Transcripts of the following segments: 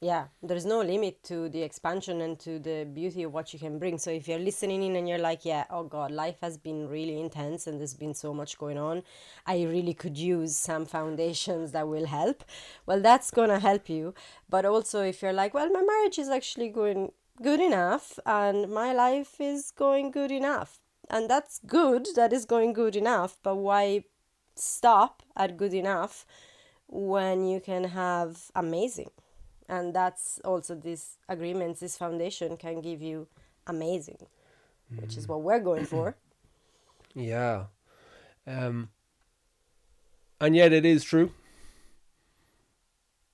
Yeah, there's no limit to the expansion and to the beauty of what you can bring. So if you're listening in and you're like, yeah, oh God, life has been really intense and there's been so much going on, I really could use some foundations that will help. Well, that's going to help you. But also if you're like, well, my marriage is actually going good enough and my life is going good enough. And that's good, that is going good enough. But why stop at good enough when you can have amazing? And that's also this agreements, this foundation can give you amazing, which is what we're going for. Yeah. Um, and yet it is true.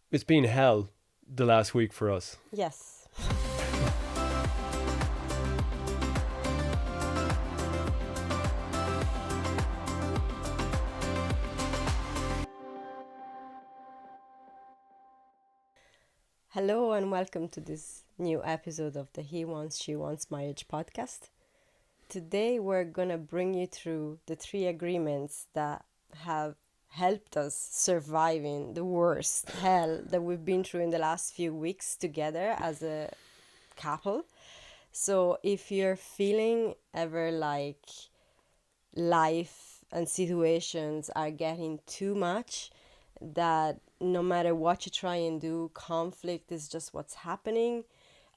It's been hell the last week for us. Yes. Hello and welcome to this new episode of the He Wants, She Wants Marriage podcast. Today we're gonna bring you through the 3 agreements that have helped us surviving the worst hell that we've been through in the last few weeks together as a couple. So if you're feeling ever like life and situations are getting too much, that no matter what you try and do, conflict is just what's happening,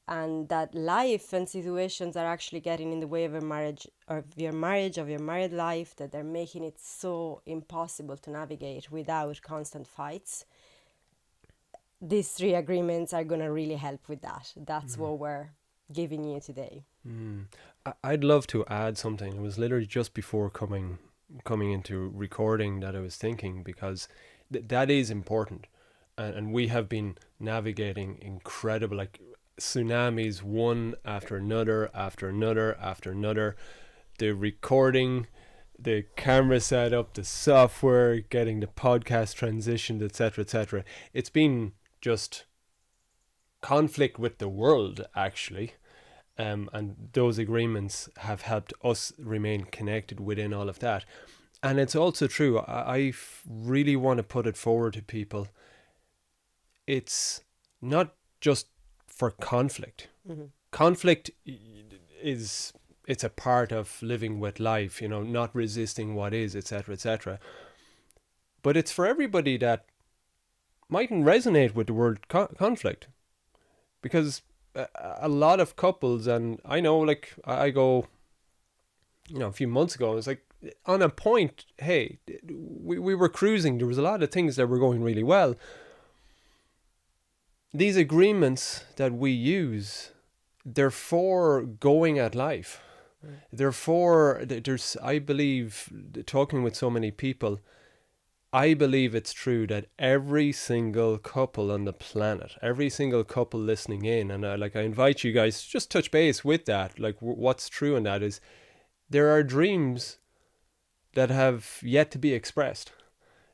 and that life and situations are actually getting in the way of your marriage, of your married life, that they're making it so impossible to navigate without constant fights. These 3 agreements are going to really help with that. That's what we're giving you today. I'd love to add something. It was literally just before coming into recording that I was thinking, because that is important. And we have been navigating incredible, like tsunamis, one after another, after another, after another. The recording, the camera setup, the software, getting the podcast transitioned, etc., etc. It's been just conflict with the world, actually. And those agreements have helped us remain connected within all of that. And it's also true, I really want to put it forward to people. It's not just for conflict. Mm-hmm. Conflict it's a part of living with life, not resisting what is, etc., etc. But it's for everybody that mightn't resonate with the word conflict, because a lot of couples, and I know, like, I go, a few months ago, I was like, on a point, hey, we were cruising, there was a lot of things that were going really well. These agreements that we use, they're for going at life. Therefore, I believe, talking with so many people, I believe it's true that every single couple on the planet, every single couple listening in, and I invite you guys to just touch base with that. Like, what's true in that is there are dreams that have yet to be expressed.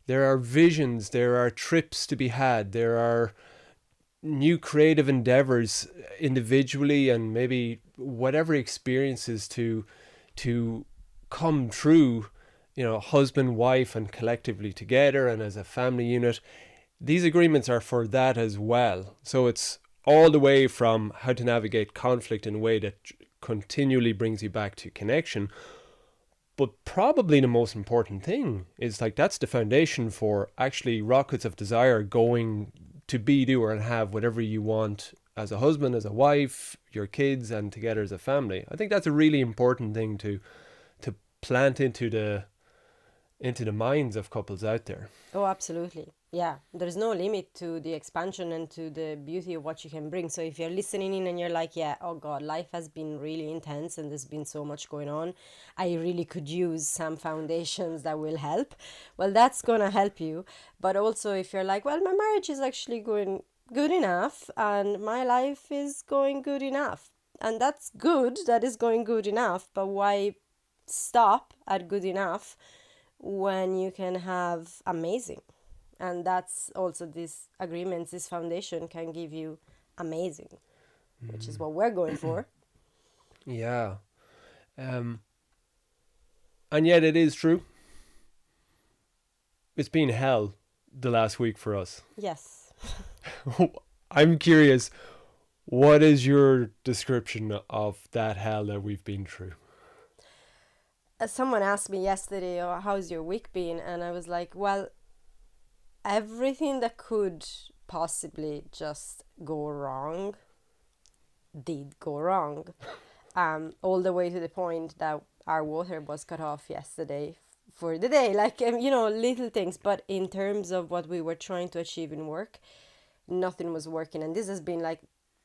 There are visions, there are trips to be had, there are new creative endeavors individually, and maybe whatever experiences to come true, husband, wife, and collectively together and as a family unit. These agreements are for that as well. So it's all the way from how to navigate conflict in a way that continually brings you back to connection. But probably the most important thing is, like, that's the foundation for actually rockets of desire going to be, do, and have whatever you want as a husband, as a wife, your kids, and together as a family. I think that's a really important thing to plant into the minds of couples out there. Oh, absolutely. Yeah, there's no limit to the expansion and to the beauty of what you can bring. So if you're listening in and you're like, yeah, oh God, life has been really intense and there's been so much going on, I really could use some foundations that will help. Well, that's going to help you. But also if you're like, well, my marriage is actually going good enough and my life is going good enough. And that's good, that is going good enough. But why stop at good enough when you can have amazing? And that's also this agreements, this foundation can give you amazing, which is what we're going for. Yeah. And yet it is true. It's been hell the last week for us. Yes. I'm curious, what is your description of that hell that we've been through? Someone asked me yesterday, oh, how's your week been? And I was like, well, everything that could possibly just go wrong did go wrong. All the way to the point that our water was cut off yesterday for the day. Like, little things. But in terms of what we were trying to achieve in work, nothing was working. And this has been like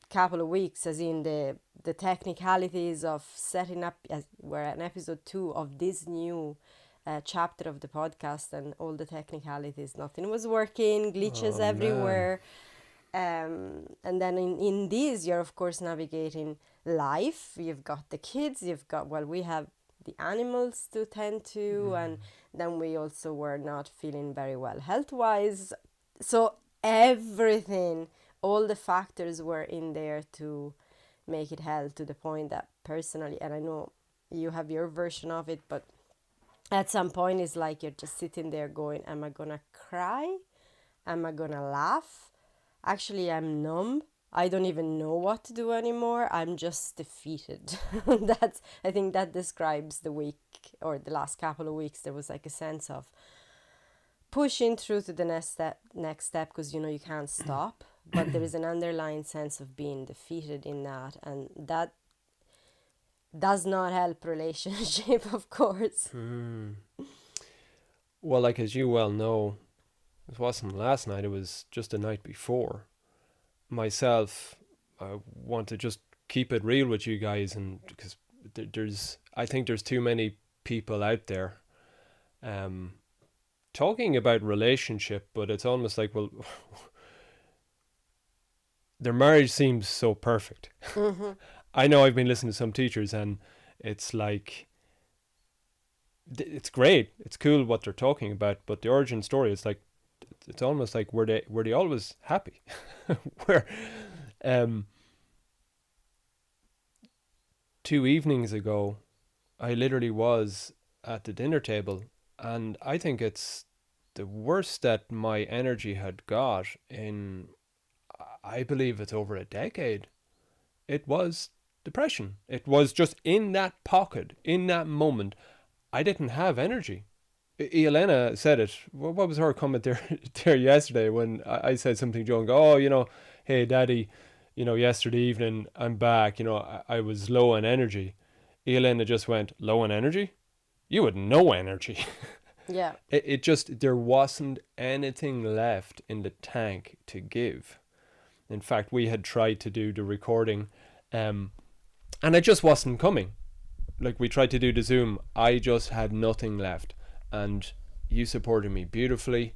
couple of weeks, as in the technicalities of setting up, as we're in episode 2 of this new chapter of the podcast, and all the technicalities, nothing was working, glitches everywhere. And then in these, you're of course navigating life. You've got the kids, you've got, well, we have the animals to tend to, and then we also were not feeling very well health wise. So everything, all the factors were in there to make it hell, to the point that personally, and I know you have your version of it, but at some point it's like you're just sitting there going, am I gonna cry? Am I gonna laugh? Actually, I'm numb. I don't even know what to do anymore. I'm just defeated. I think that describes the week, or the last couple of weeks. There was like a sense of pushing through to the next step, because you can't stop, but there is an underlying sense of being defeated in that, and that does not help relationship, of course. Well, like, as you well know, it wasn't last night, it was just the night before. Myself, I want to just keep it real with you guys, and because I think there's too many people out there talking about relationship, but it's almost like, well, their marriage seems so perfect. I know I've been listening to some teachers, and it's like, it's great, it's cool what they're talking about, but the origin story is like, it's almost like, were they always happy? Where 2 evenings ago, I literally was at the dinner table, and I think it's the worst that my energy had got in, I believe it's over a decade. It was depression. It was just in that pocket, in that moment, I didn't have energy. Elena said it. What was her comment there yesterday when I said something, Joe, and go, oh, hey, Daddy, yesterday evening I'm back, I was low on energy. Elena just went, low on energy? You had no energy. Yeah. It just, there wasn't anything left in the tank to give. In fact, we had tried to do the recording, and it just wasn't coming. Like, we tried to do the Zoom, I just had nothing left. And you supported me beautifully.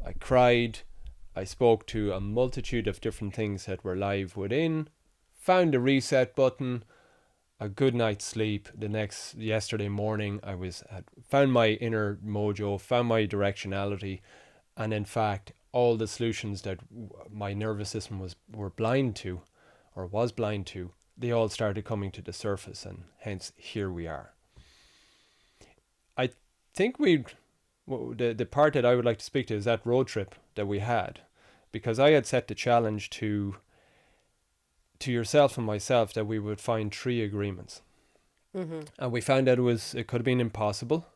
I cried. I spoke to a multitude of different things that were live within. Found the reset button. A good night's sleep. Yesterday morning, found my inner mojo, found my directionality, and in fact, all the solutions that my nervous system was blind to, they all started coming to the surface, and hence here we are. I think the part that I would like to speak to is that road trip that we had, because I had set the challenge to yourself and myself that we would find 3 agreements. And we found out it could have been impossible.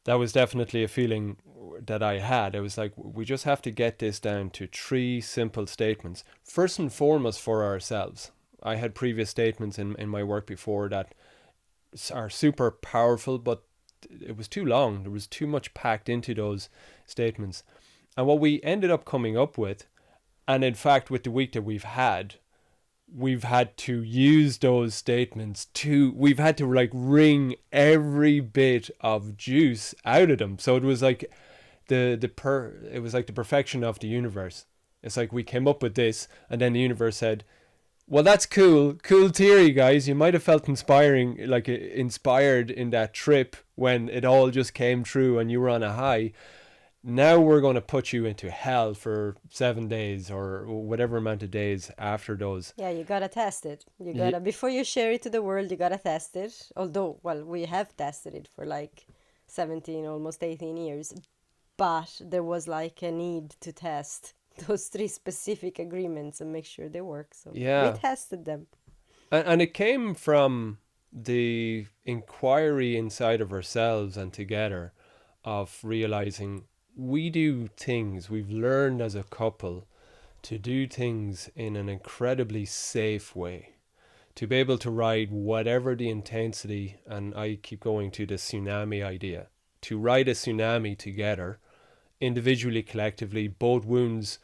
That was definitely a feeling that I had. I was like, we just have to get this down to 3 simple statements. First and foremost, for ourselves. I had previous statements in my work before that are super powerful, but it was too long. There was too much packed into those statements. And what we ended up coming up with, and in fact with the week that we've had to use those statements we've had to like wring every bit of juice out of them. So it was like it was like the perfection of the universe. It's like we came up with this, and then the universe said, well, that's cool theory, guys. You might have felt inspired in that trip when it all just came true and you were on a high. Now we're going to put you into hell for 7 days or whatever amount of days after those. Yeah, you gotta test it. Before you share it to the world, you gotta test it. Although, well, we have tested it for like 17, almost 18 years. But there was like a need to test those three specific agreements and make sure they work. So we Yeah. tested them. And it came from the inquiry inside of ourselves and together of realizing we do things, we've learned as a couple to do things in an incredibly safe way. To be able to ride whatever the intensity, and I keep going to the tsunami idea, to ride a tsunami together, individually, collectively, both wounds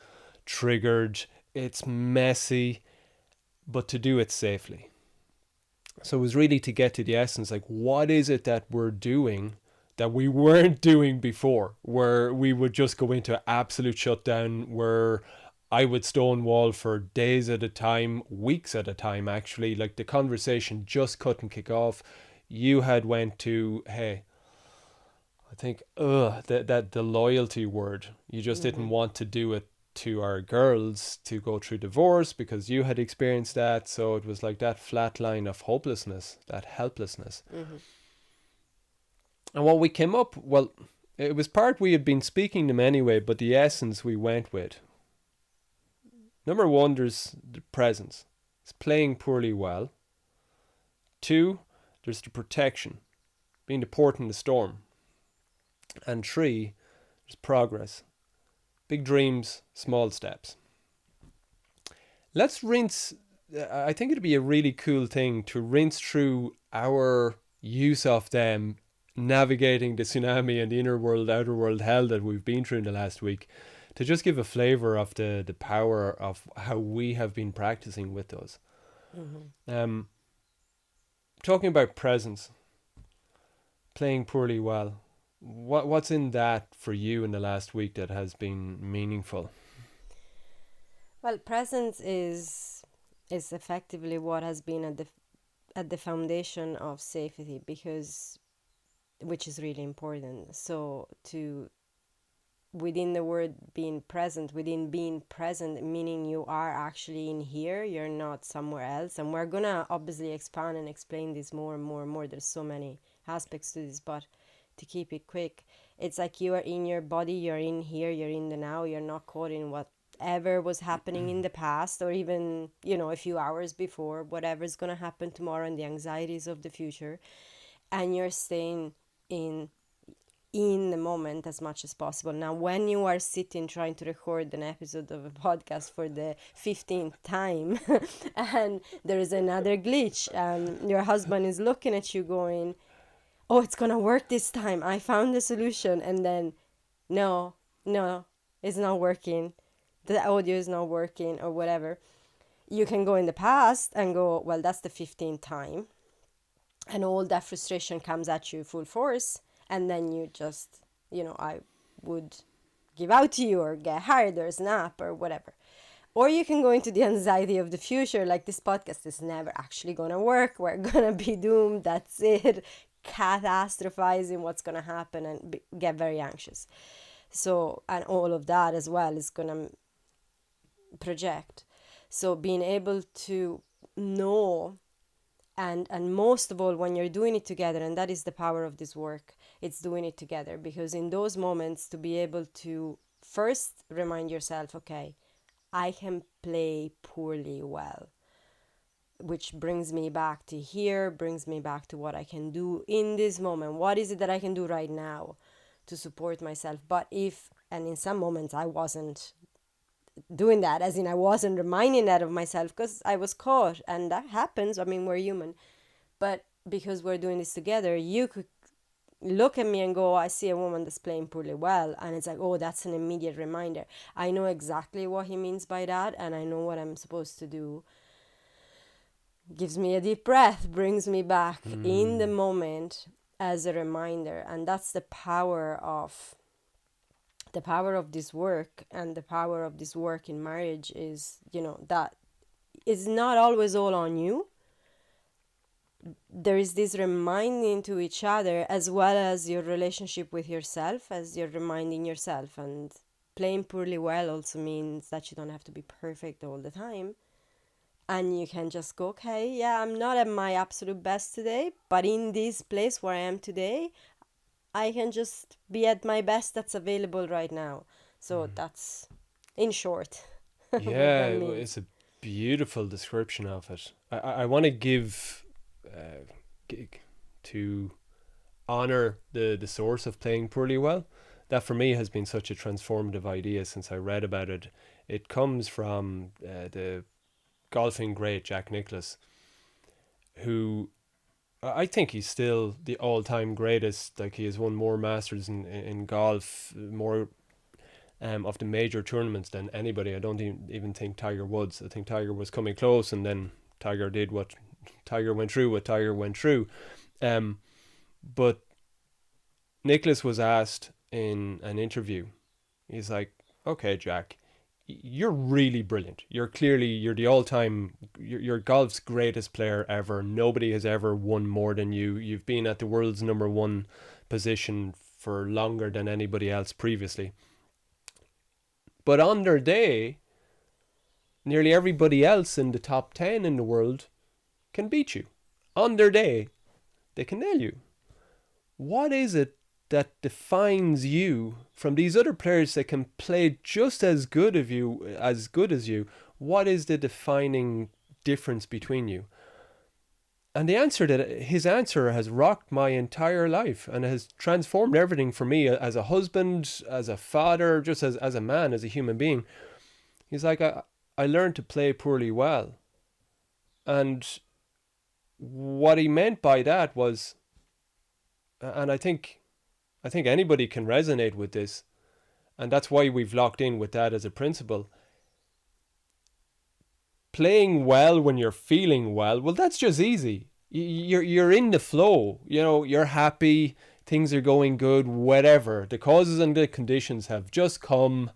triggered, it's messy, but to do it safely. So it was really to get to the essence, like what is it that we're doing that we weren't doing before, where we would just go into absolute shutdown, where I would stonewall for days at a time, weeks at a time actually, like the conversation just couldn't kick off. You had went to, hey, I think that the loyalty word, you just didn't want to do it to our girls to go through divorce because you had experienced that. So it was like that flat line of hopelessness, that helplessness. And what we came up, well, it was part we had been speaking them anyway, but the essence we went with. Number one, there's the presence. It's playing poorly well. Two, there's the protection, being the port in the storm. And three, there's progress. Big dreams, small steps. Let's rinse. I think it'd be a really cool thing to rinse through our use of them, navigating the tsunami and the inner world, outer world hell that we've been through in the last week, to just give a flavor of the power of how we have been practicing with those. Talking about presence, playing poorly well. What's in that for you in the last week that has been meaningful? Well, presence is effectively what has been at the foundation of safety, because which is really important. So to within the word being present, within being present, meaning you are actually in here, you're not somewhere else. And we're gonna obviously expand and explain this more and more and more. There's so many aspects to this, but to keep it quick, it's like you are in your body, you're in here, you're in the now, you're not caught in whatever was happening in the past, or even, a few hours before, whatever's gonna happen tomorrow and the anxieties of the future. And you're staying in the moment as much as possible. Now, when you are sitting trying to record an episode of a podcast for the 15th time and there is another glitch and your husband is looking at you going, oh, it's gonna work this time, I found the solution, and then no, it's not working, the audio is not working or whatever, you can go in the past and go, well, that's the 15th time, and all that frustration comes at you full force, and then you just, I would give out to you or get hired or snap or whatever. Or you can go into the anxiety of the future, like this podcast is never actually gonna work, we're gonna be doomed, that's it, catastrophizing what's gonna happen, and get very anxious. So, and all of that as well is gonna project. So being able to know, and most of all when you're doing it together, and that is the power of this work, it's doing it together, because in those moments to be able to first remind yourself, okay, I can play poorly well, which brings me back to here, brings me back to what I can do in this moment, what is it that I can do right now to support myself. But and in some moments I wasn't doing that, as in I wasn't reminding that of myself because I was caught, and that happens, I mean, we're human. But because we're doing this together, you could look at me and go, I see a woman that's playing poorly well, and it's like, oh, that's an immediate reminder, I know exactly what he means by that, and I know what I'm supposed to do. Gives me a deep breath, brings me back in the moment as a reminder. And that's the power of this work, and the power of this work in marriage is, that it's not always all on you. There is this reminding to each other, as well as your relationship with yourself, as you're reminding yourself. And playing poorly well also means that you don't have to be perfect all the time, and you can just go, okay, yeah, I'm not at my absolute best today, but in this place where I am today, I can just be at my best that's available right now. So that's in short, what Yeah, that means. it's a beautiful description of it. I want to give g- to honor the source of playing poorly well. That for me has been such a transformative idea since I read about it. It comes from the golfing great Jack Nicklaus, who I think he's still the all-time greatest. Like, he has won more Masters in golf, more of the major tournaments than anybody. I don't even think Tiger Woods. I think Tiger was coming close, and then Tiger did what Tiger went through. What Tiger went through. But Nicholas was asked in an interview. He's like, "Okay, Jack, you're really brilliant. You're the all-time. You're golf's greatest player ever. Nobody has ever won more than you. You've been at the world's number one position for longer than anybody else previously. But on their day, nearly everybody else in the top 10 in the world can beat you. On their day, they can nail you. What is it that defines you from these other players that can play just as good as you? What is the defining difference between you?" And his answer has rocked my entire life and has transformed everything for me as a husband, as a father, just as a man, as a human being. He's like, I learned to play poorly well. And what he meant by that was, and I think anybody can resonate with this, and that's why we've locked in with that as a principle. Playing well when you're feeling well, that's just easy. You're in the flow. You're happy, things are going good, whatever. The causes and the conditions have just come.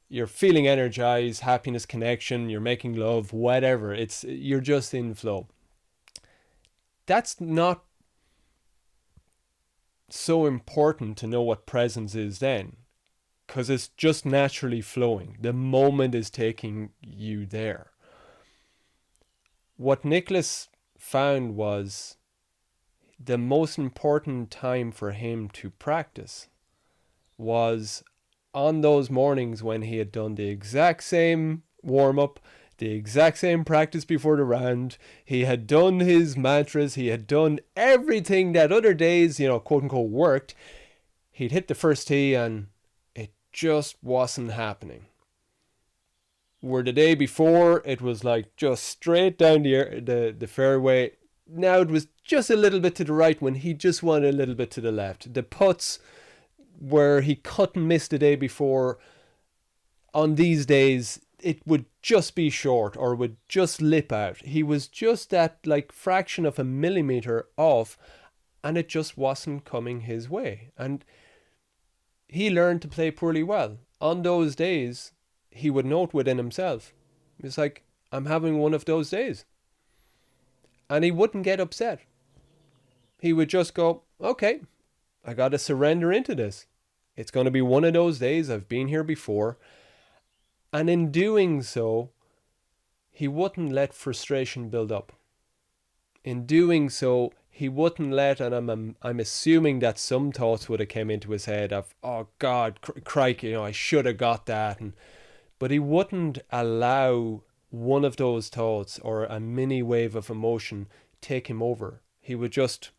You're feeling energized, happiness, connection, you're making love, whatever. You're just in flow. That's not so important to know what presence is then, because it's just naturally flowing. The moment is taking you there. What Nicholas found was the most important time for him to practice was on those mornings when he had done the exact same warm up, the exact same practice before the round. He had done his mantras, he had done everything that other days, quote unquote, worked. He'd hit the first tee and it just wasn't happening. Where the day before it was like just straight down the fairway. Now it was just a little bit to the right when he just wanted a little bit to the left. The putts where he couldn't miss the day before, on these days it would just be short or would just lip out. He was just that fraction of a millimeter off, and it just wasn't coming his way. And he learned to play poorly well. On those days, he would note within himself, it's like, I'm having one of those days. And he wouldn't get upset. He would just go, okay, I got to surrender into this. It's going to be one of those days. I've been here before. And in doing so, he wouldn't let frustration build up. In doing so, he wouldn't let, and I'm assuming that some thoughts would have come into his head of, oh God, crikey, I should have got that. But he wouldn't allow one of those thoughts or a mini wave of emotion take him over. He would just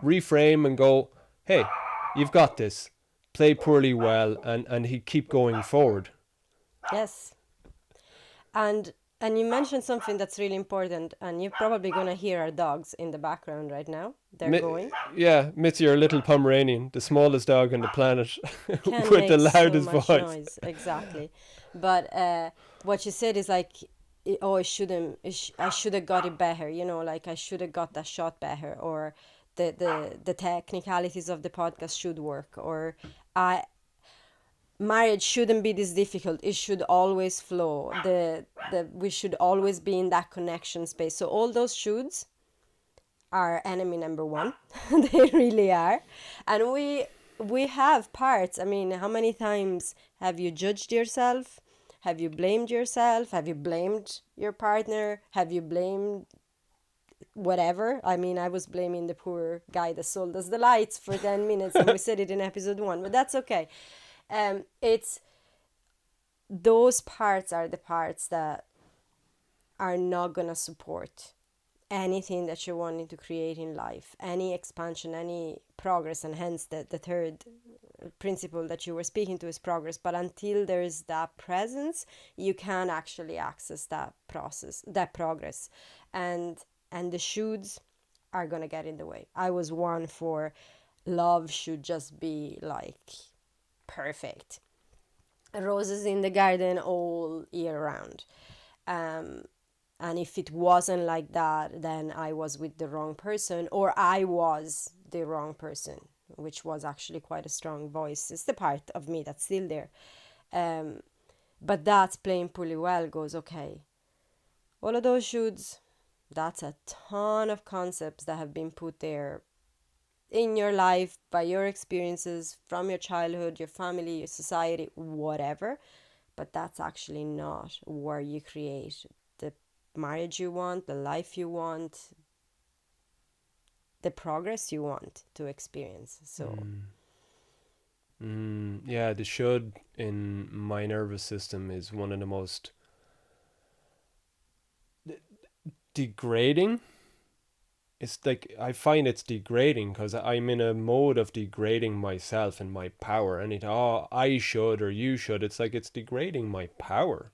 reframe and go, hey, you've got this. Play poorly well, and he'd keep going forward. Yes. And you mentioned something that's really important, and you're probably gonna hear our dogs in the background right now. They're going. Yeah, Mitzi, our little Pomeranian, the smallest dog on the planet, Can with the make so loudest much voice. noise. Exactly. But what you said is like, oh, I should have got it better. Like I should have got that shot better, or the technicalities of the podcast should work, or I marriage shouldn't be this difficult. It should always flow. We should always be in that connection space. So all those shoulds are enemy number one. They really are. And we have parts. I mean, how many times have you judged yourself? Have you blamed yourself? Have you blamed your partner? Have you blamed whatever? I mean, I was blaming the poor guy that sold us the lights for 10 minutes, and we said it in episode 1, but that's okay. It's those parts are the parts that are not going to support anything that you're wanting to create in life, any expansion, any progress. And hence the third principle that you were speaking to is progress. But until there is that presence, you can actually access that process, that progress. And the shoulds are going to get in the way. I was one for love should just be like perfect, roses in the garden all year round. And if it wasn't like that, then I was with the wrong person, or I was the wrong person, which was actually quite a strong voice. It's the part of me that's still there. But that's playing pretty well goes, okay, all of those shoulds, that's a ton of concepts that have been put there in your life by your experiences from your childhood, your family, your society, whatever. But that's actually not where you create the marriage you want, the life you want, the progress you want to experience. So Yeah, the should in my nervous system is one of the most degrading. It's like I find it's degrading because I'm in a mode of degrading myself and my power. And I should or you should. It's like it's degrading my power.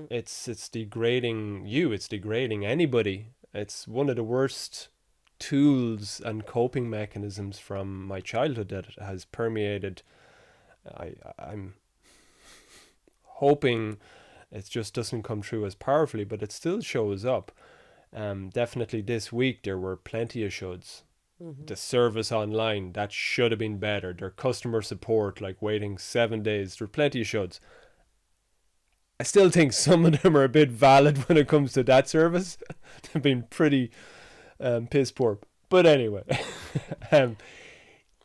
It's degrading you. It's degrading anybody. It's one of the worst tools and coping mechanisms from my childhood that has permeated. I'm hoping it just doesn't come through as powerfully, but it still shows up. Definitely this week there were plenty of shoulds. The service online, that should have been better. Their customer support, like waiting 7 days, there were plenty of shoulds. I still think some of them are a bit valid when it comes to that service. They've been pretty piss poor. But anyway,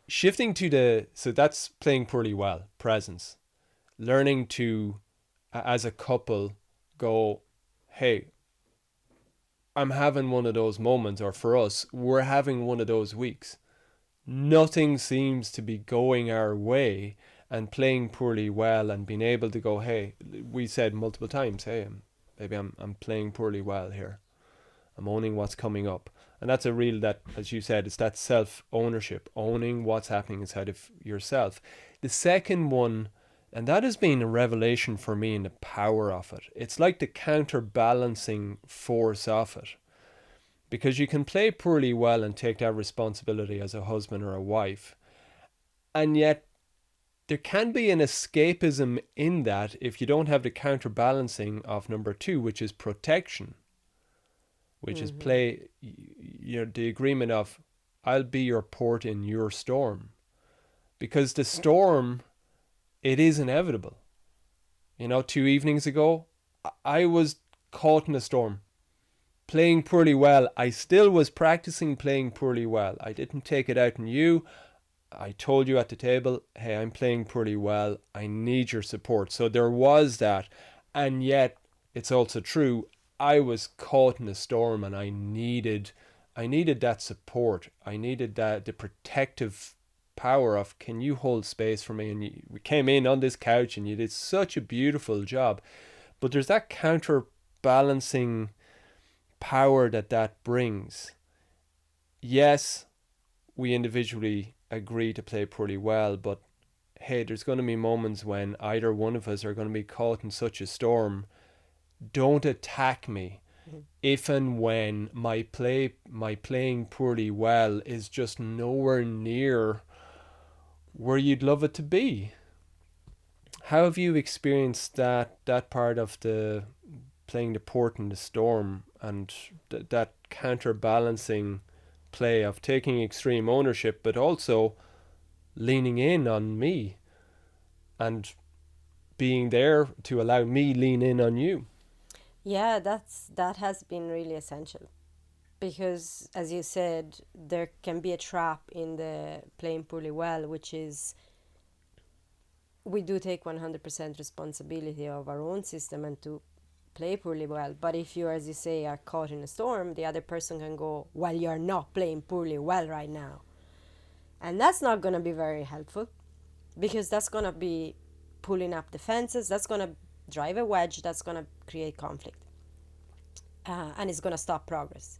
shifting to so that's playing pretty well, presence. Learning to, as a couple, go, hey, I'm having one of those moments, or for us, we're having one of those weeks. Nothing seems to be going our way, and playing poorly well and being able to go, hey, we said multiple times, hey, maybe I'm playing poorly well here. I'm owning what's coming up. And that's a real, that, as you said, it's that self-ownership, owning what's happening inside of yourself. The second one, and that has been a revelation for me in the power of it. It's like the counterbalancing force of it. Because you can play poorly well and take that responsibility as a husband or a wife. And yet, there can be an escapism in that if you don't have the counterbalancing of number two, which is protection. Which is play, the agreement of, I'll be your port in your storm. Because the storm, it is inevitable. 2 evenings ago, I was caught in a storm. Playing poorly well. I still was practicing playing poorly well. I didn't take it out on you. I told you at the table, hey, I'm playing poorly well. I need your support. So there was that. And yet, it's also true, I was caught in a storm and I needed that support. I needed the protective power of, can you hold space for me? And we came in on this couch and you did such a beautiful job. But there's that counterbalancing power that brings. Yes, we individually agree to play poorly well, but hey, there's going to be moments when either one of us are going to be caught in such a storm. Don't attack me if and when my playing poorly well is just nowhere near where you'd love it to be. How have you experienced that part of the playing the port in the storm and that counterbalancing play of taking extreme ownership but also leaning in on me and being there to allow me lean in on you? yeah, that has been really essential, because as you said, there can be a trap in the playing poorly well, which is we do take 100% responsibility of our own system and to play poorly well. But if you, as you say, are caught in a storm, the other person can go, well, you're not playing poorly well right now. And that's not going to be very helpful, because that's going to be pulling up defenses. That's going to drive a wedge. That's going to create conflict. And it's going to stop progress.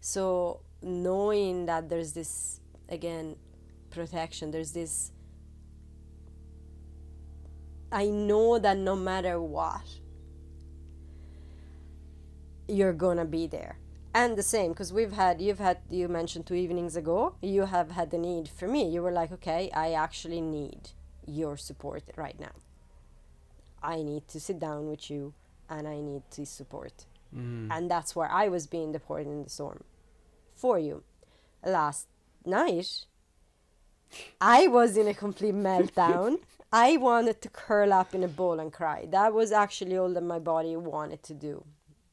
So knowing that there's this, again, protection, there's this, I know that no matter what, you're gonna be there. And the same, because you mentioned 2 evenings ago, you have had the need for me. You were like, okay, I actually need your support right now. I need to sit down with you and I need to support. And that's where I was being the port in the storm for you. Last night, I was in a complete meltdown. I wanted to curl up in a ball and cry. That was actually all that my body wanted to do.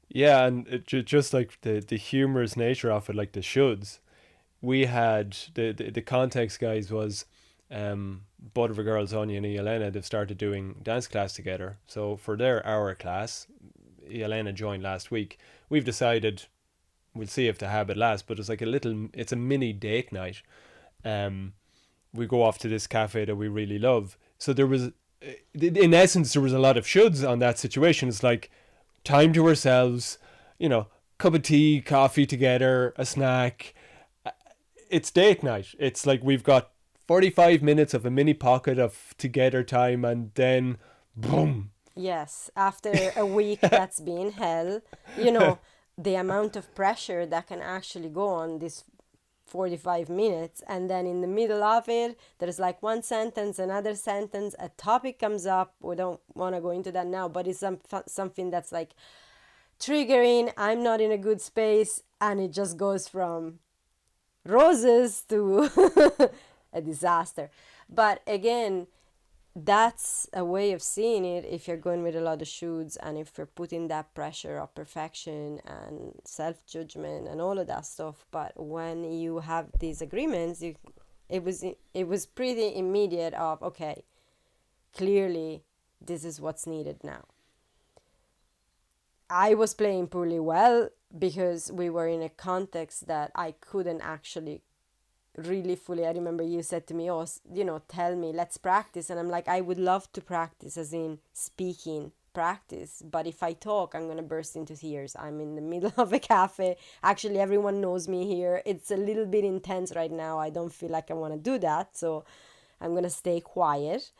Yeah, and just like the humorous nature of it, like the shoulds. We had the context, guys, was both of our girls, Anya and Elena, they've started doing dance class together. So for their hour class, Elena joined last week. We've decided we'll see if the habit lasts, but it's like it's a mini date night. We go off to this cafe that we really love. So there was, in essence, there was a lot of shoulds on that situation. It's like time to ourselves, cup of tea, coffee together, a snack. It's date night. It's like we've got 45 minutes of a mini pocket of together time, and then boom. Yes, after a week that's been hell, the amount of pressure that can actually go on this 45 minutes, and then in the middle of it there's like one sentence, another sentence, a topic comes up. We don't want to go into that now, but it's something that's like triggering. I'm not in a good space, and it just goes from roses to a disaster. But again, that's a way of seeing it if you're going with a lot of shoulds, and if you're putting that pressure of perfection and self-judgment and all of that stuff. But when you have these agreements, it was pretty immediate of, okay, clearly this is what's needed now. I was playing poorly well because we were in a context that I couldn't actually really fully. I remember you said to me, oh, tell me, let's practice. And I'm like, I would love to practice, as in speaking practice, but if I talk, I'm gonna burst into tears. I'm in the middle of a cafe. Actually, everyone knows me here. It's a little bit intense right now. I don't feel like I want to do that, so I'm gonna stay quiet.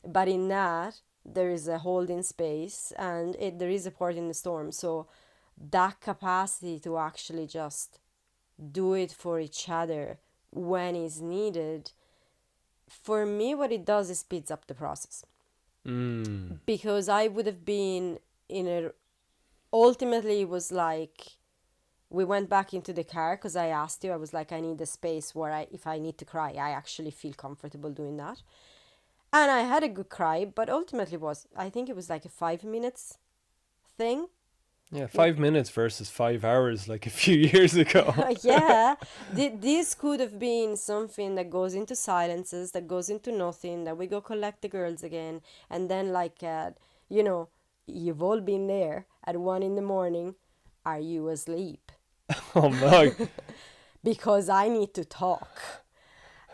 But in that, there is a holding space, and there is a port in the storm. So that capacity to actually just do it for each other when is needed, for me, what it does is speeds up the process. Because I would have been ultimately it was like, we went back into the car because I asked you, I was like, I need a space where if I need to cry, I actually feel comfortable doing that. And I had a good cry, but ultimately I think it was like a 5 minutes thing. Yeah, 5 minutes versus 5 hours like a few years ago. Yeah, this could have been something that goes into silences, that goes into nothing, that we go collect the girls again, and then like, you've all been there at 1 a.m. Are you asleep? Oh my. Because I need to talk.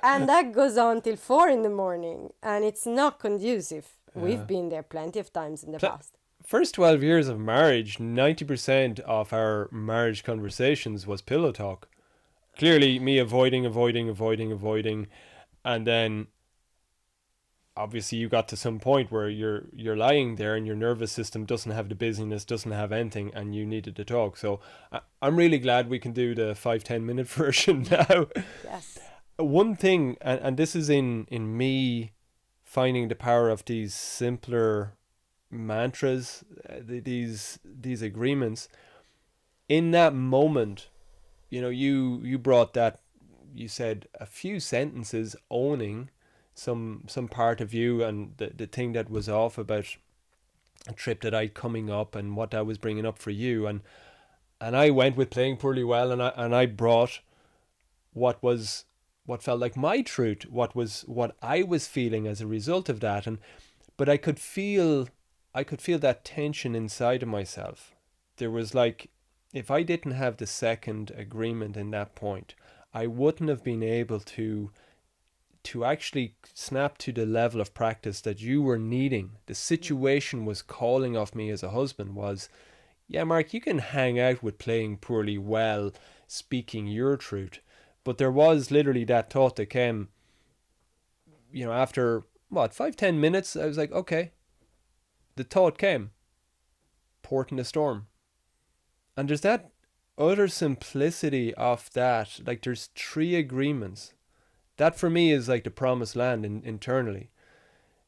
And that goes on till 4 a.m, and it's not conducive. We've been there plenty of times in the past. First 12 years of marriage, 90% of our marriage conversations was pillow talk. Clearly me avoiding, and then obviously you got to some point where you're lying there and your nervous system doesn't have the busyness, doesn't have anything, and you needed to talk. So I'm really glad we can do the 5-10 minute version now. Yes. One thing, and this is in me finding the power of these simpler mantras, these agreements. In that moment, you brought that, you said a few sentences owning some part of you, and the thing that was off about a trip that I'd coming up and what I was bringing up for you, and I went with playing poorly well, and I brought what felt like my truth, what I was feeling as a result of that, but I could feel that tension inside of myself. There was like, if I didn't have the second agreement in that point, I wouldn't have been able to to actually snap to the level of practice that you were needing, the situation was calling of me as a husband, was, yeah, Mark, you can hang out with playing poorly well, speaking your truth. But there was literally that thought that came, after, 5-10 minutes, I was like, okay, the thought came, port in the storm. And there's that utter simplicity of that. Like, there's 3 agreements. That for me is like the promised land internally.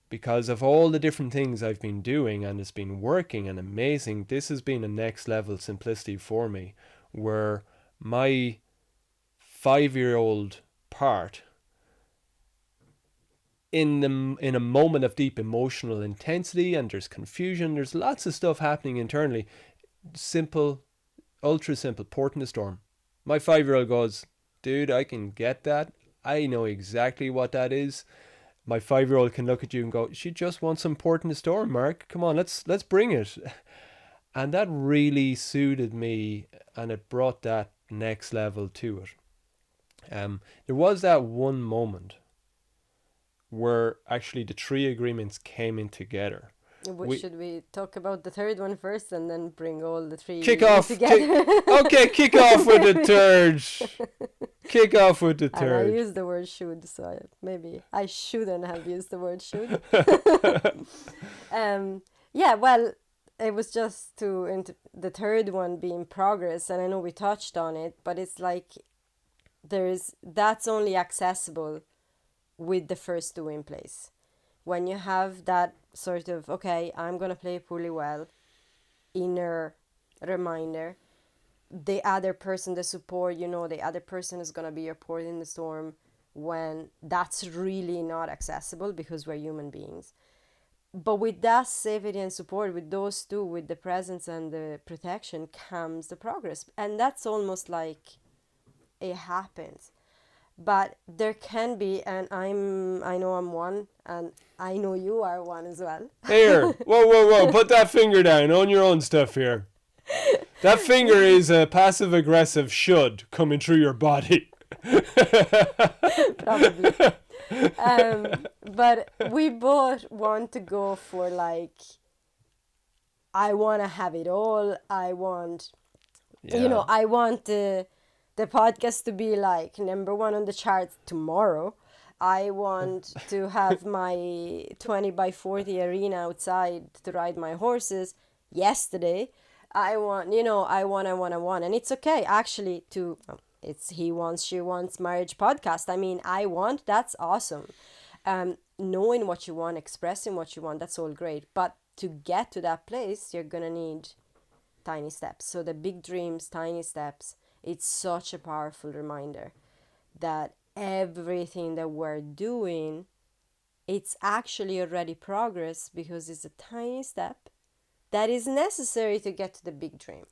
Because of all the different things I've been doing, and it's been working and amazing, this has been a next level simplicity for me, where my 5-year-old part, in a moment of deep emotional intensity, and there's confusion, there's lots of stuff happening internally, simple, ultra simple, port in the storm. My 5-year-old goes, dude, I can get that. I know exactly what that is. My 5-year-old can look at you and go, she just wants some port in the storm, Mark. Come on, let's bring it. And that really suited me, and it brought that next level to it. There was that one moment where actually the 3 agreements came in together. Should we talk about the third one first and then bring all the 3 together? Kick off with the third. Kick off with the third. And I used the word should, so maybe I shouldn't have used the word should. Yeah, well, it was just the third one being progress, and I know we touched on it, but it's like that's only accessible with the first 2 in place. When you have that sort of, okay, I'm going to play poorly well, inner reminder, the other person, the support, the other person is going to be your port in the storm, when that's really not accessible because we're human beings. But with that safety and support, with those 2, with the presence and the protection, comes the progress. And that's almost like it happens. But there can be, and I know I'm one, and I know you are one as well. Here, whoa, put that finger down on your own stuff here. That finger is a passive-aggressive should coming through your body. Probably. But we both want to go for, like, I want to have it all. I want, I want the podcast to be like number 1 on the charts tomorrow. I want to have my 20 by 40 arena outside to ride my horses yesterday. I want. And it's okay, actually, it's He Wants, She Wants Marriage podcast. I mean, I want, that's awesome. Knowing what you want, expressing what you want, that's all great. But to get to that place, you're going to need tiny steps. So the big dreams, tiny steps, it's such a powerful reminder that everything that we're doing, it's actually already progress, because it's a tiny step that is necessary to get to the big dream.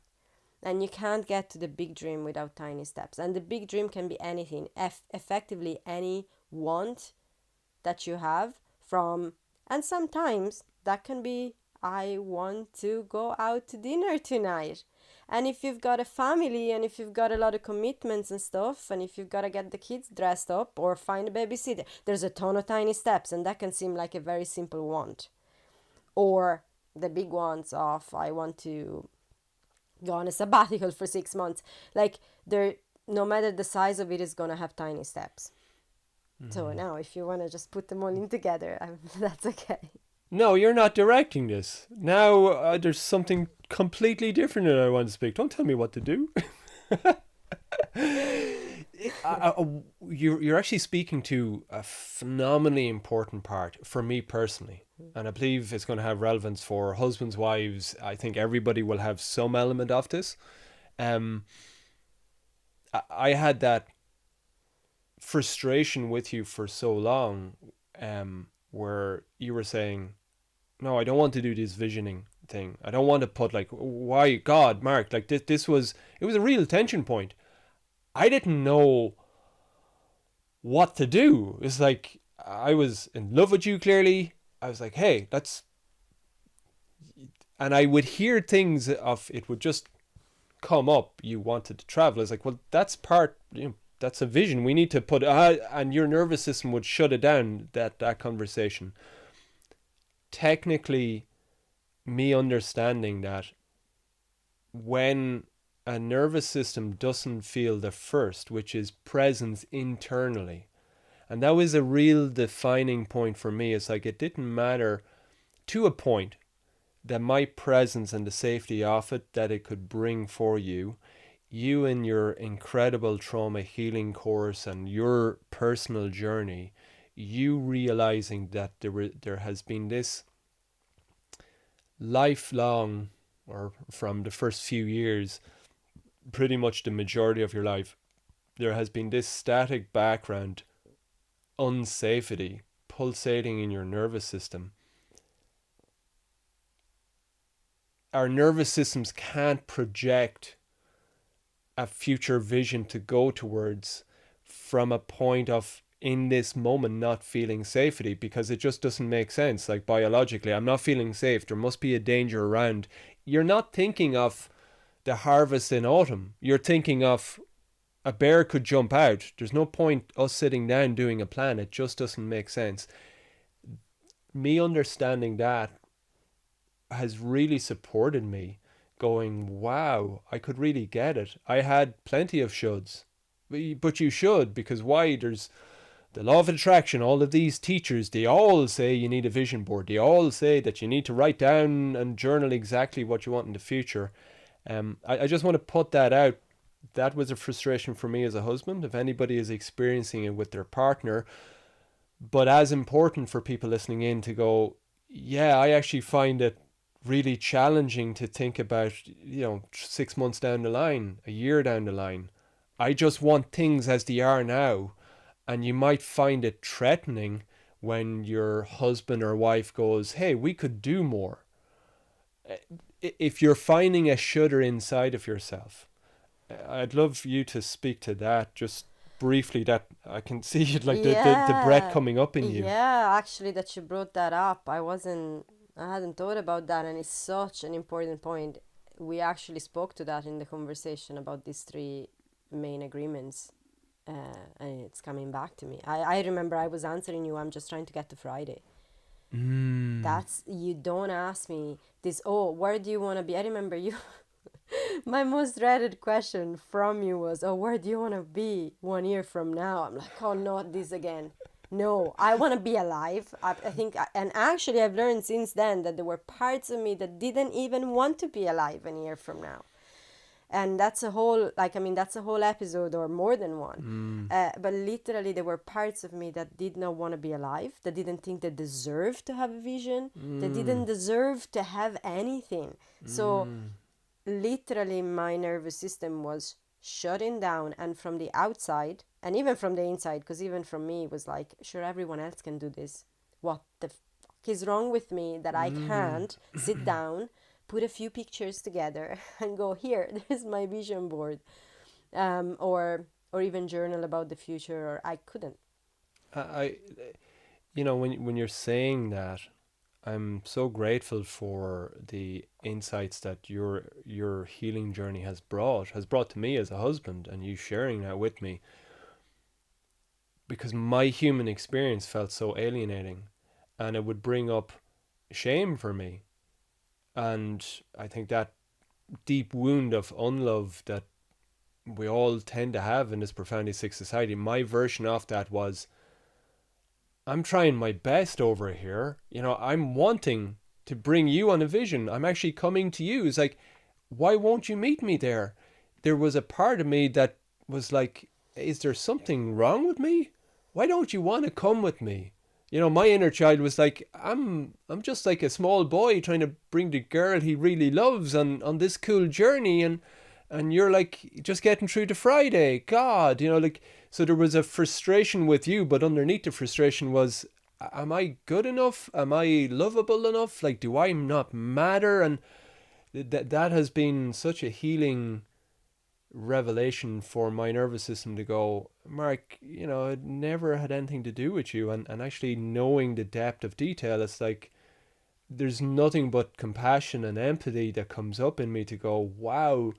And you can't get to the big dream without tiny steps. And the big dream can be anything, effectively any want that you have and sometimes that can be, I want to go out to dinner tonight. And if you've got a family, and if you've got a lot of commitments and stuff, and if you've got to get the kids dressed up or find a babysitter, there's a ton of tiny steps, and that can seem like a very simple want. Or the big ones of, I want to go on a sabbatical for 6 months. Like, no matter the size of it, is going to have tiny steps. Mm-hmm. So now, if you want to just put them all in together, that's okay. No, you're not directing this. Now there's something completely different that I want to speak. Don't tell me what to do. You're actually speaking to a phenomenally important part for me personally. And I believe it's going to have relevance for husbands, wives. I think everybody will have some element of this. I had that frustration with you for so long, where you were saying, no, I don't want to do this visioning thing. I don't want to put, like, why, God, Mark, like it was a real tension point. I didn't know what to do. It's like, I was in love with you, clearly. I was like, hey, and I would hear things of, it would just come up, you wanted to travel. It's like, well, that's that's a vision. We need to put and your nervous system would shut it down, that conversation. Technically, me understanding that when a nervous system doesn't feel the first, which is presence internally, and that was a real defining point for me. It's like it didn't matter to a point that my presence and the safety of it that it could bring for you, you in your incredible trauma healing course and your personal journey, you realizing that there has been this lifelong, or from the first few years, pretty much the majority of your life, there has been this static background unsafety pulsating in your nervous system. Our nervous systems can't project a future vision to go towards from a point of in this moment not feeling safety, because it just doesn't make sense. Like biologically, I'm not feeling safe, there must be a danger around. You're not thinking of the harvest in autumn, you're thinking of a bear could jump out. There's no point us sitting down doing a plan. It just doesn't make sense. Me understanding that has really supported me, going, wow, I could really get it. I had plenty of shoulds. But you should, because why? There's the law of attraction. All of these teachers, they all say you need a vision board. They all say that you need to write down and journal exactly what you want in the future. I just want to put that out. That was a frustration for me as a husband, if anybody is experiencing it with their partner. But as important for people listening in to go, yeah, I actually find it really challenging to think about, 6 months down the line, a year down the line. I just want things as they are now. And you might find it threatening when your husband or wife goes, hey, we could do more. If you're finding a shudder inside of yourself, I'd love you to speak to that just briefly, that I can see it like the breath coming up in you. Yeah, actually, that you brought that up. I hadn't thought about that, and it's such an important point. We actually spoke to that in the conversation about these three main agreements, and it's coming back to me. I remember I was answering you, I'm just trying to get to Friday. That's, you don't ask me this, oh, where do you want to be? I remember you. My most dreaded question from you was, oh, where do you want to be 1 year from now? I'm like, oh, not this again. No, I want to be alive. I think, and actually I've learned since then that there were parts of me that didn't even want to be alive 1 year from now. And that's a whole, that's a whole episode or more than one. But literally there were parts of me that did not want to be alive, that didn't think they deserved to have a vision, that didn't deserve to have anything. So literally my nervous system was shutting down, and from the outside and even from the inside, because even from me it was like, sure, everyone else can do this. What the fuck is wrong with me that I can't sit down, put a few pictures together and go, here, there's my vision board, or even journal about the future, or I couldn't. When you're saying that, I'm so grateful for the insights that your healing journey has brought to me as a husband, and you sharing that with me, because my human experience felt so alienating, and it would bring up shame for me. And I think that deep wound of unlove that we all tend to have in this profoundly sick society, my version of that was, I'm trying my best over here. I'm wanting to bring you on a vision. I'm actually coming to you. It's like, why won't you meet me there? There was a part of me that was like, is there something wrong with me? Why don't you want to come with me? My inner child was like, I'm just like a small boy trying to bring the girl he really loves on this cool journey, and you're like just getting through to Friday. God, so there was a frustration with you, but underneath the frustration was, am I good enough? Am I lovable enough? Like, do I not matter? And that has been such a healing revelation for my nervous system to go, Mark, it never had anything to do with you. And actually knowing the depth of detail, it's like there's nothing but compassion and empathy that comes up in me to go, wow,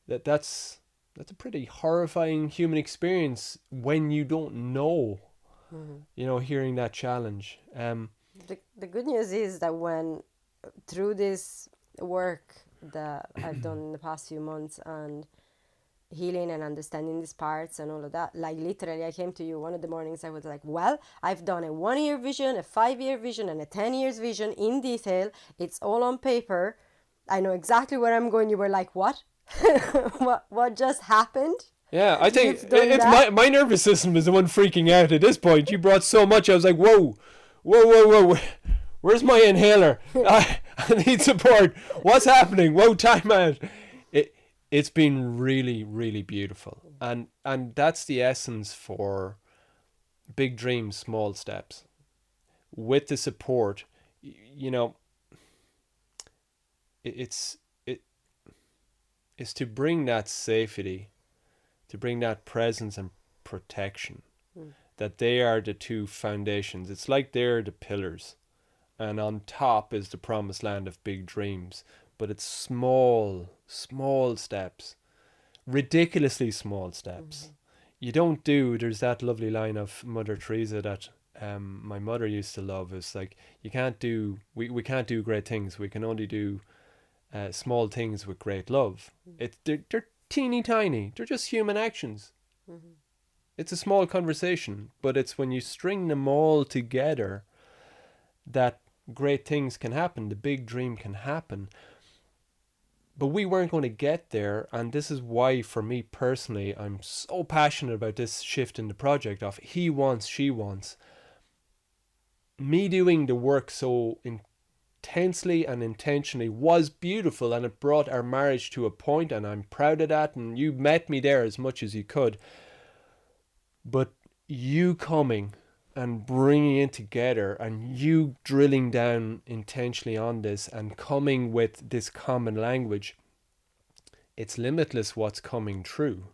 that's that's a pretty horrifying human experience when you don't know, hearing that challenge. The good news is that when through this work that I've done in the past few months and healing and understanding these parts and all of that, like literally I came to you one of the mornings, I was like, well, I've done a 1-year vision, a 5-year vision, and a 10 years vision in detail. It's all on paper. I know exactly where I'm going. You were like, what? What just happened? Yeah, I think You've done it's that? my nervous system is the one freaking out at this point. You brought so much. I was like, whoa, whoa, whoa, whoa. Where's my inhaler? I need support. What's happening? Whoa, time out. It's been really, really beautiful. And that's the essence for big dreams, small steps. With the support, it's to bring that safety, to bring that presence and protection. That they are the two foundations. It's like they're the pillars. And on top is the promised land of big dreams. But it's small steps. Ridiculously small steps. You don't do, there's that lovely line of Mother Teresa that my mother used to love. It's like, we can't do great things. We can only do small things with great love. They're teeny tiny. They're just human actions. It's a small conversation, but it's when you string them all together that great things can happen. The big dream can happen. But we weren't going to get there, and this is why, for me personally, I'm so passionate about this shift in the project of he wants, she wants. Me doing the work so intensely and intentionally was beautiful, and it brought our marriage to a point, and I'm proud of that, and you met me there as much as you could. But you coming and bringing it together and you drilling down intentionally on this and coming with this common language, it's limitless what's coming true.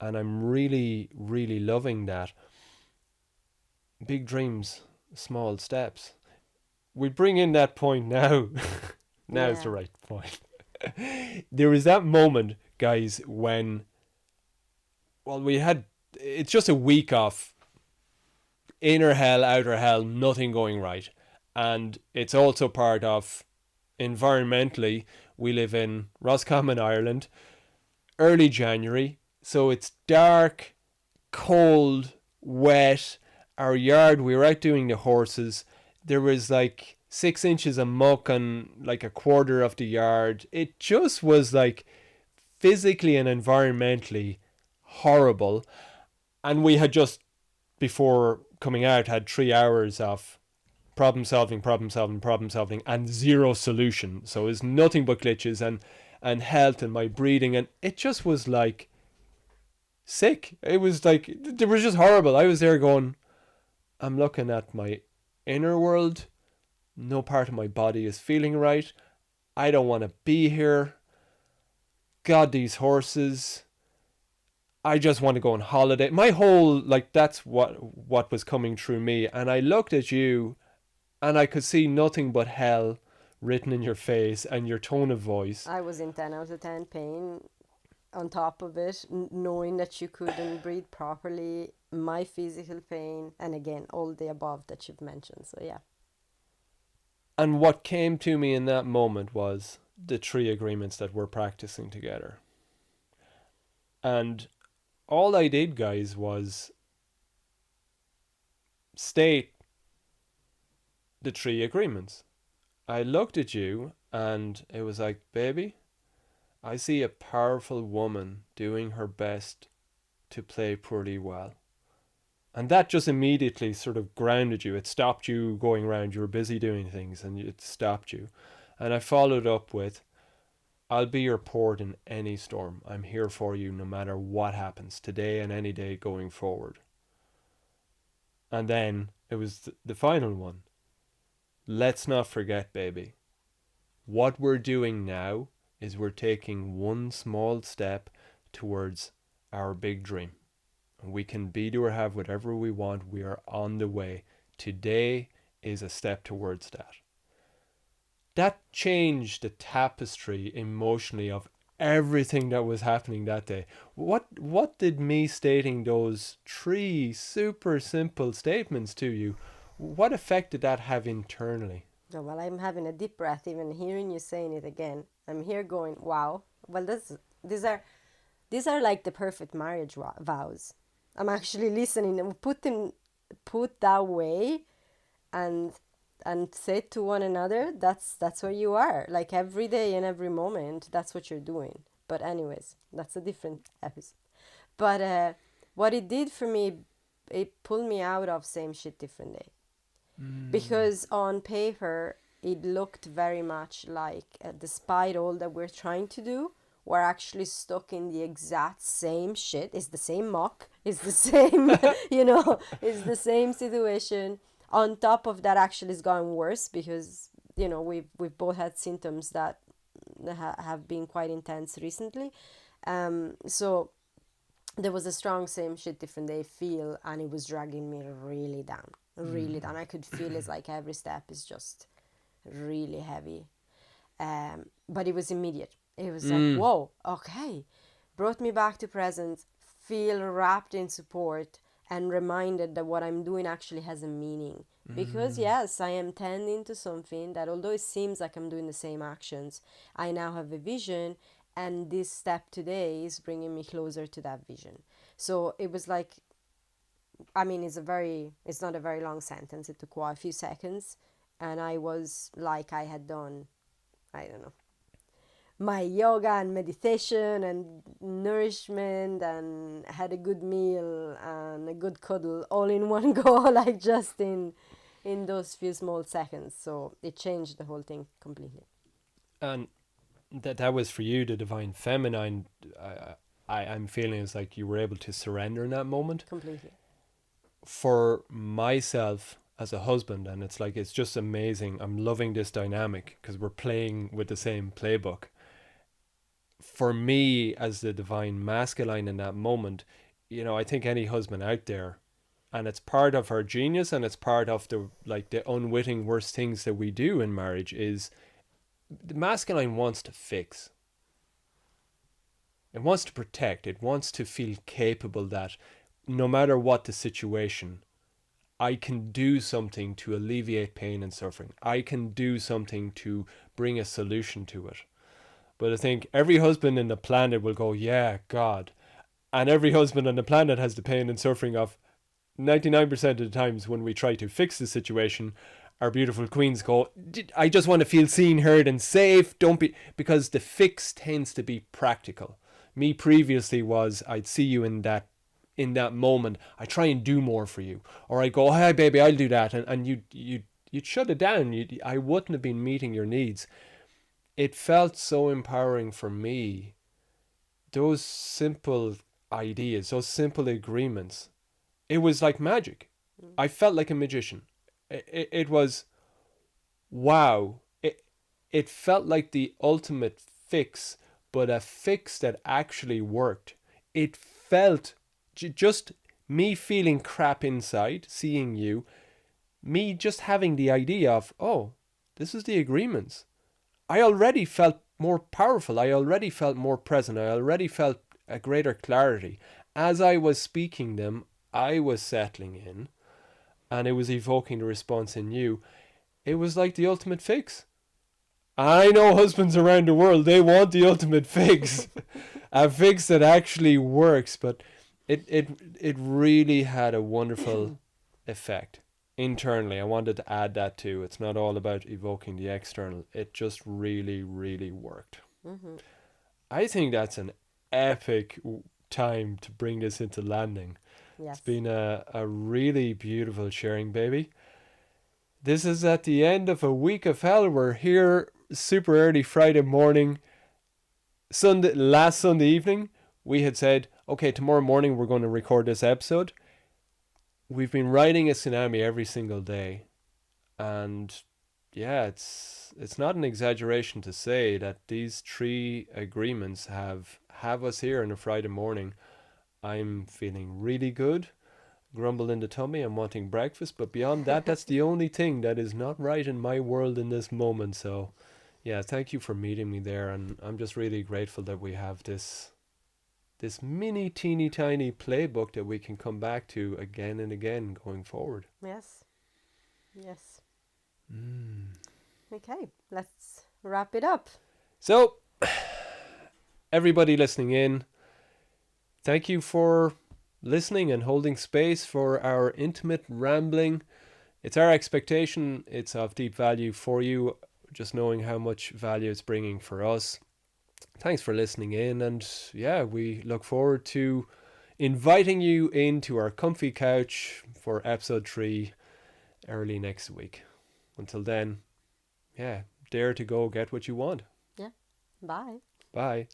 And I'm really, really loving that. Big dreams, small steps. We bring in that point now. Now's the right point. There was that moment, guys, when, it's just a week of inner hell, outer hell, nothing going right. And it's also part of, environmentally, we live in Roscommon, Ireland, early January. So it's dark, cold, wet. Our yard, we were out doing the horses. There was like 6 inches of muck on like a quarter of the yard. It just was like physically and environmentally horrible. And we had just, before coming out, had 3 hours of problem solving, and zero solution. So it was nothing but glitches and health and my breathing. And it just was like sick. It was like, it was just horrible. I was there going, I'm looking at my inner world. No part of my body is feeling right. I don't want to be here. God, these horses. I just want to go on holiday. My whole, like, that's what was coming through me. And I looked at you and I could see nothing but hell written in your face and your tone of voice. I was in 10 out of 10 pain on top of it, knowing that you couldn't breathe properly, my physical pain, and again, all the above that you've mentioned. So, yeah. And what came to me in that moment was the 3 agreements that we're practicing together. And all I did, guys, was state the 3 agreements. I looked at you and it was like, baby, I see a powerful woman doing her best to play pretty well. And that just immediately sort of grounded you. It stopped you going around. You were busy doing things and it stopped you. And I followed up with, I'll be your port in any storm. I'm here for you no matter what happens today and any day going forward. And then it was the final one. Let's not forget, baby. What we're doing now is we're taking one small step towards our big dream. We can be to or have whatever we want. We are on the way. Today is a step towards that. That changed the tapestry emotionally of everything that was happening that day. What did me stating those three super simple statements to you, what effect did that have internally? Oh, well, I'm having a deep breath even hearing you saying it again. I'm here going, wow. Well, these are these are like the perfect marriage vows. I'm actually listening and put that way, and say to one another, that's where you are. Like every day and every moment, that's what you're doing. But anyways, that's a different episode. But what it did for me, it pulled me out of same shit different day. Because on paper it looked very much like, despite all that we're trying to do, we're actually stuck in the exact same shit. It's the same muck, it's the same it's the same situation. On top of that, actually it's gotten worse because we've both had symptoms that have been quite intense recently. So there was a strong same shit different day feel, and it was dragging me really down, really down. I could feel it's like every step is just really heavy. But it was immediate. It was like, whoa, okay. Brought me back to present, feel wrapped in support, and reminded that what I'm doing actually has a meaning. Because yes, I am tending to something that, although it seems like I'm doing the same actions, I now have a vision, and this step today is bringing me closer to that vision. So it was like, I mean, it's not a very long sentence. It took quite a few seconds, and I was like, I had done, I don't know, my yoga and meditation and nourishment, and had a good meal and a good cuddle all in one go, like just in those few small seconds. So it changed the whole thing completely. And that was for you, the divine feminine. I'm feeling it's like you were able to surrender in that moment. Completely. For myself as a husband, and it's like, it's just amazing. I'm loving this dynamic because we're playing with the same playbook. For me as the divine masculine in that moment, I think any husband out there, and it's part of our genius, and it's part of the unwitting worst things that we do in marriage, is the masculine wants to fix. It wants to protect. It wants to feel capable that no matter what the situation, I can do something to alleviate pain and suffering. I can do something to bring a solution to it. But I think every husband in the planet will go, yeah, God. And every husband on the planet has the pain and suffering of 99% of the times when we try to fix the situation. Our beautiful queens go, I just want to feel seen, heard, and safe. Don't be, because the fix tends to be practical. Me previously was, I'd see you in that moment, I try and do more for you, or I go, hey baby, I'll do that, and you'd shut it down. I wouldn't have been meeting your needs. It felt so empowering for me. Those simple ideas, those simple agreements, it was like magic. I felt like a magician. It was, wow. It felt like the ultimate fix, but a fix that actually worked. It felt just me feeling crap inside, seeing you, me just having the idea of, oh, this is the agreements. I already felt more powerful. I already felt more present. I already felt a greater clarity. As I was speaking them, I was settling in, and it was evoking the response in you. It was like the ultimate fix. I know husbands around the world, they want the ultimate fix. A fix that actually works, but it really had a wonderful effect internally. I wanted to add that too. It's not all about evoking the external. It just really, really worked. I think that's an epic time to bring this into landing. Yes. It's been a really beautiful sharing, baby. This is at the end of a week of hell. We're here super early Friday morning. Last Sunday evening, we had said, okay, tomorrow morning we're going to record this episode. We've been riding a tsunami every single day. And yeah, it's not an exaggeration to say that these three agreements have us here on a Friday morning. I'm feeling really good, grumble in the tummy, I'm wanting breakfast, but beyond that, that's the only thing that is not right in my world in this moment. So Yeah, thank you for meeting me there, and I'm just really grateful that we have this mini teeny tiny playbook that we can come back to again and again going forward. Yes. Yes. Mm. Okay, let's wrap it up. So, everybody listening in, thank you for listening and holding space for our intimate rambling. It's our expectation, it's of deep value for you, just knowing how much value it's bringing for us. Thanks for listening in, and yeah, we look forward to inviting you into our comfy couch for episode 3 early next week. Until then, yeah, dare to go get what you want. Yeah. Bye. Bye.